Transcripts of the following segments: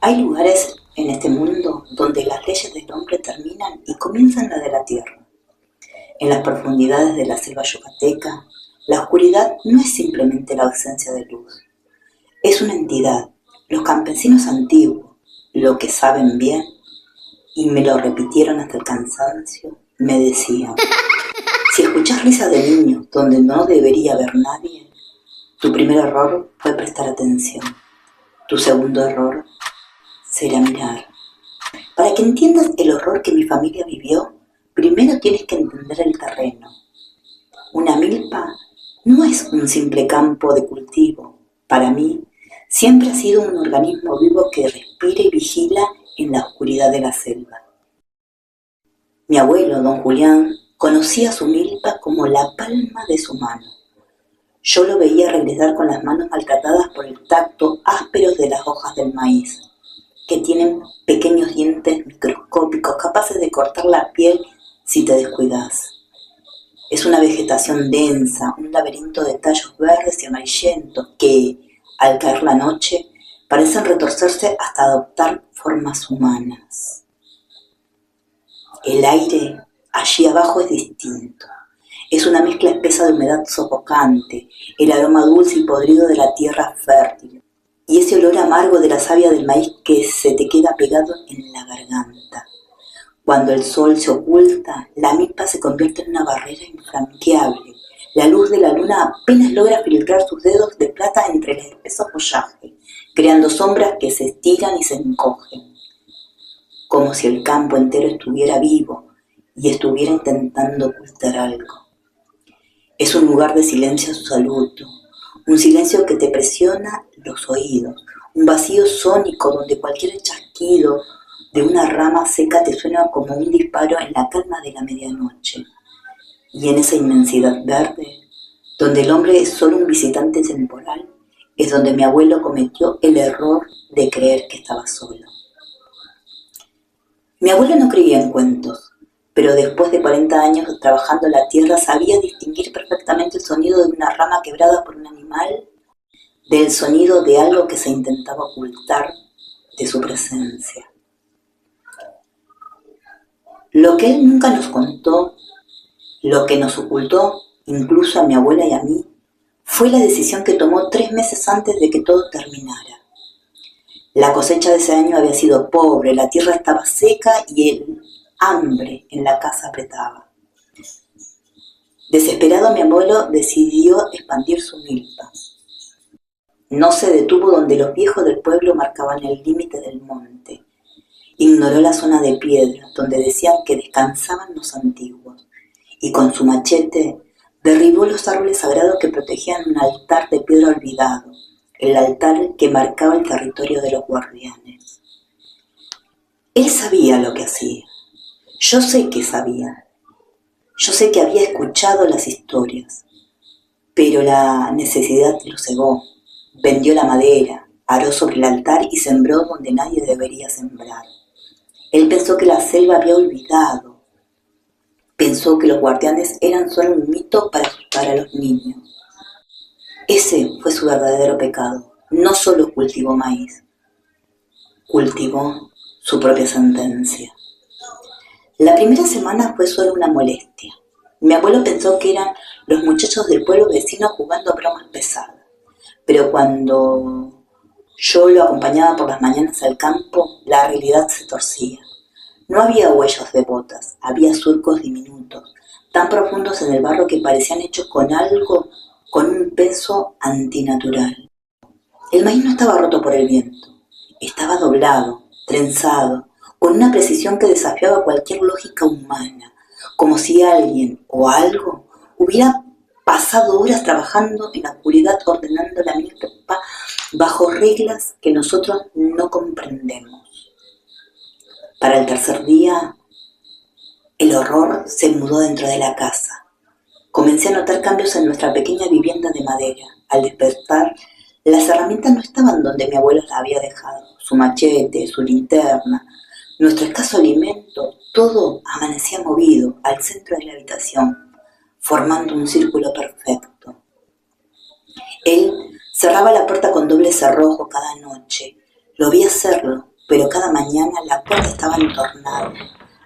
Hay lugares en este mundo donde las leyes del hombre terminan y comienzan las de la tierra. En las profundidades de la selva yucateca, la oscuridad no es simplemente la ausencia de luz, es una entidad. Los campesinos antiguos, lo que saben bien, y me lo repitieron hasta el cansancio, me decían: si escuchás risas de niños donde no debería haber nadie, tu primer error fue prestar atención. Tu segundo error será mirar. Para que entiendas el horror que mi familia vivió, primero tienes que entender el terreno. Una milpa no es un simple campo de cultivo. Para mí, siempre ha sido un organismo vivo que respira y vigila en la oscuridad de la selva. Mi abuelo, don Julián, conocía su milpa como la palma de su mano. Yo lo veía regresar con las manos maltratadas por el tacto áspero de las hojas del maíz, que tienen pequeños dientes microscópicos capaces de cortar la piel si te descuidas. Es una vegetación densa, un laberinto de tallos verdes y amarillentos que, al caer la noche, parecen retorcerse hasta adoptar formas humanas. El aire allí abajo es distinto. Es una mezcla espesa de humedad sofocante, el aroma dulce y podrido de la tierra fértil, y ese olor amargo de la savia del maíz que se te queda pegado en la garganta. Cuando el sol se oculta, la milpa se convierte en una barrera infranqueable. La luz de la luna apenas logra filtrar sus dedos de plata entre el espeso follaje, creando sombras que se estiran y se encogen, como si el campo entero estuviera vivo y estuviera intentando ocultar algo. Es un lugar de silencio absoluto, un silencio que te presiona los oídos, un vacío sónico donde cualquier chasquido de una rama seca te suena como un disparo en la calma de la medianoche. Y en esa inmensidad verde, donde el hombre es solo un visitante temporal, es donde mi abuelo cometió el error de creer que estaba solo. Mi abuelo no creía en cuentos, pero después de 40 años trabajando la tierra sabía distinguir perfectamente el sonido de una rama quebrada por un animal del sonido de algo que se intentaba ocultar de su presencia. Lo que él nunca nos contó, lo que nos ocultó, incluso a mi abuela y a mí, fue la decisión que tomó 3 meses antes de que todo terminara. La cosecha de ese año había sido pobre, la tierra estaba seca y el hambre en la casa apretaba. Desesperado, mi abuelo decidió expandir su milpa. No se detuvo donde los viejos del pueblo marcaban el límite del monte. Ignoró la zona de piedra, donde decían que descansaban los antiguos, y con su machete derribó los árboles sagrados que protegían un altar de piedra olvidado, el altar que marcaba el territorio de los guardianes. Él sabía lo que hacía. Yo sé que sabía. Yo sé que había escuchado las historias, pero la necesidad lo cegó. Vendió la madera, aró sobre el altar y sembró donde nadie debería sembrar. Él pensó que la selva había olvidado. Pensó que los guardianes eran solo un mito para asustar a los niños. Ese fue su verdadero pecado. No solo cultivó maíz, cultivó su propia sentencia. La primera semana fue solo una molestia. Mi abuelo pensó que eran los muchachos del pueblo vecino jugando a bromas pesadas. Pero cuando yo lo acompañaba por las mañanas al campo, la realidad se torcía. No había huellas de botas, había surcos diminutos, tan profundos en el barro que parecían hechos con algo con un peso antinatural. El maíz no estaba roto por el viento, estaba doblado, trenzado, con una precisión que desafiaba cualquier lógica humana, como si alguien o algo hubiera pasado horas trabajando en la oscuridad ordenando la milpa bajo reglas que nosotros no comprendemos. Para el tercer día, el horror se mudó dentro de la casa. Comencé a notar cambios en nuestra pequeña vivienda de madera. Al despertar, las herramientas no estaban donde mi abuelo las había dejado. Su machete, su linterna, nuestro escaso alimento, todo amanecía movido al centro de la habitación, formando un círculo perfecto. Él cerraba la puerta con doble cerrojo cada noche. Lo vi hacerlo pero cada mañana la puerta estaba entornada,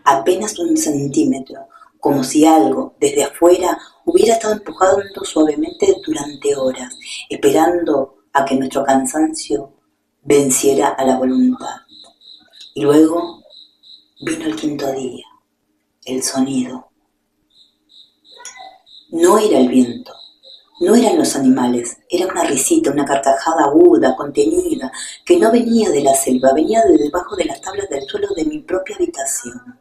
apenas 1 centímetro, como si algo, desde afuera, hubiera estado empujando suavemente durante horas, esperando a que nuestro cansancio venciera a la voluntad. Y luego vino el 5.º día, el sonido. No era el viento, no eran los animales, era una risita, una carcajada aguda, contenida, que no venía de la selva, venía de debajo de las tablas del suelo de mi propia habitación.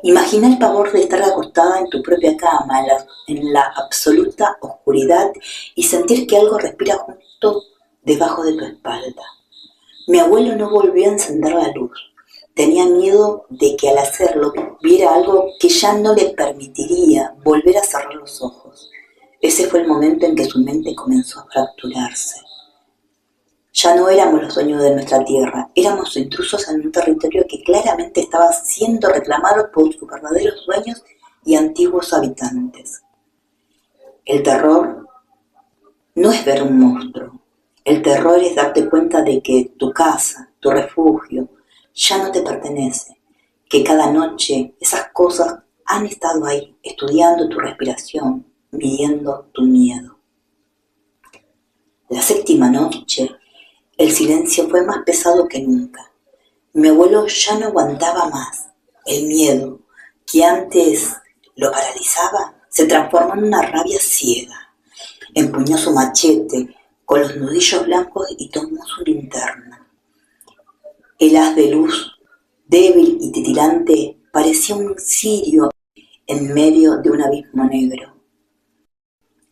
Imagina el pavor de estar acostada en tu propia cama, en la absoluta oscuridad, y sentir que algo respira justo debajo de tu espalda. Mi abuelo no volvió a encender la luz. Tenía miedo de que al hacerlo viera algo que ya no le permitiría volver a cerrar los ojos. Ese fue el momento en que su mente comenzó a fracturarse. Ya no éramos los dueños de nuestra tierra, éramos intrusos en un territorio que claramente estaba siendo reclamado por sus verdaderos dueños y antiguos habitantes. El terror no es ver un monstruo. El terror es darte cuenta de que tu casa, tu refugio, ya no te pertenece, que cada noche esas cosas han estado ahí, estudiando tu respiración, midiendo tu miedo. La 7.ª noche, el silencio fue más pesado que nunca. Mi abuelo ya no aguantaba más. El miedo, que antes lo paralizaba, se transformó en una rabia ciega. Empuñó su machete con los nudillos blancos y tomó su linterna. El haz de luz, débil y titilante, parecía un cirio en medio de un abismo negro.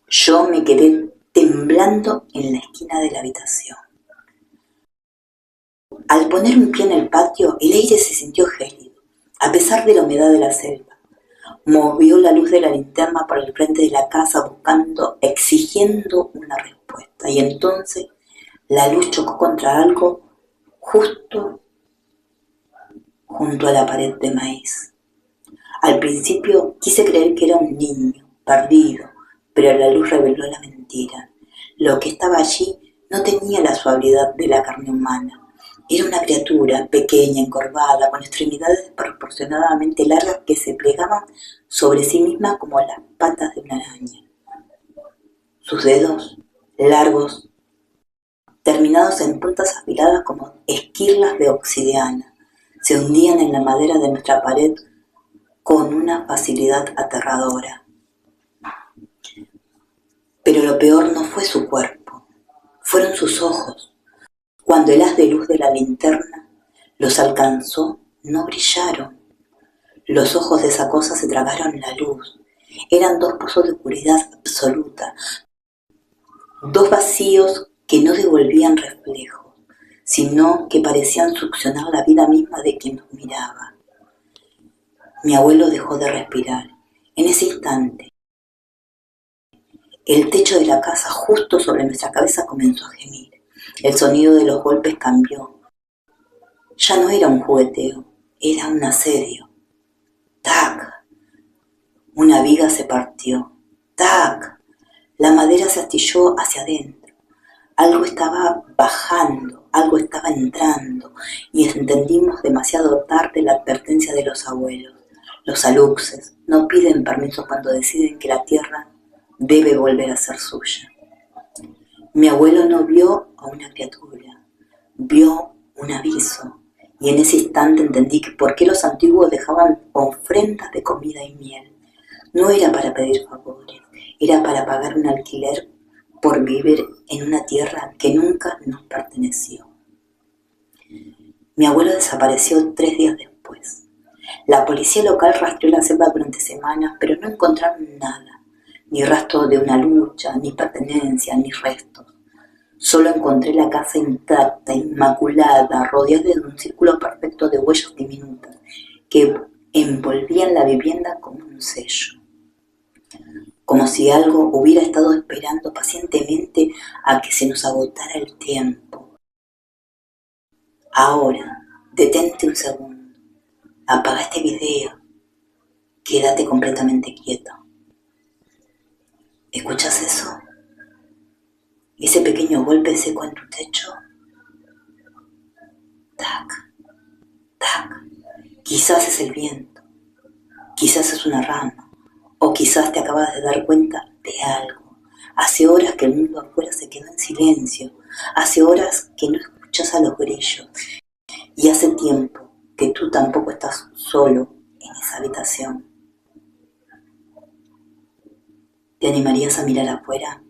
Yo me quedé temblando en la esquina de la habitación. Al poner un pie en el patio, el aire se sintió gélido, a pesar de la humedad de la selva. Movió la luz de la linterna por el frente de la casa buscando, exigiendo una respuesta. Y entonces la luz chocó contra algo justo junto a la pared de maíz. Al principio quise creer que era un niño, perdido, pero la luz reveló la mentira. Lo que estaba allí no tenía la suavidad de la carne humana. Era una criatura pequeña, encorvada, con extremidades desproporcionadamente largas que se plegaban sobre sí misma como las patas de una araña. Sus dedos, largos, terminados en puntas afiladas como esquirlas de obsidiana, se hundían en la madera de nuestra pared con una facilidad aterradora. Pero lo peor no fue su cuerpo, fueron sus ojos. Cuando el haz de luz de la linterna los alcanzó, no brillaron. Los ojos de esa cosa se tragaron la luz. Eran 2 pozos de oscuridad absoluta, 2 vacíos que no devolvían reflejos, sino que parecían succionar la vida misma de quien nos miraba. Mi abuelo dejó de respirar. En ese instante, el techo de la casa justo sobre nuestra cabeza comenzó a gemir. El sonido de los golpes cambió. Ya no era un jugueteo, era un asedio. ¡Tac! Una viga se partió. ¡Tac! La madera se astilló hacia adentro. Algo estaba bajando, algo estaba entrando, y entendimos demasiado tarde la advertencia de los abuelos. Los aluxes no piden permiso cuando deciden que la tierra debe volver a ser suya. Mi abuelo no vio a una criatura, vio un aviso, y en ese instante entendí que por qué los antiguos dejaban ofrendas de comida y miel. No era para pedir favores, era para pagar un alquiler por vivir en una tierra que nunca nos perteneció. Mi abuelo desapareció 3 días después. La policía local rastreó la selva durante semanas, pero no encontraron nada, ni rastro de una lucha, ni pertenencia, ni restos. Solo encontré la casa intacta, inmaculada, rodeada de un círculo perfecto de huellas diminutas que envolvían la vivienda como un sello. Como si algo hubiera estado esperando pacientemente a que se nos agotara el tiempo. Ahora, detente un segundo, apaga este video, quédate completamente quieto. ¿Escuchas eso? Ese pequeño golpe seco en tu techo. tac, tac. Quizás es el viento, quizás es una rama, o quizás te acabas de dar cuenta de algo. Hace horas que el mundo afuera se quedó en silencio, hace horas que no escuchas a los grillos, y hace tiempo que tú tampoco estás solo en esa habitación. ¿Te animarías a mirar afuera?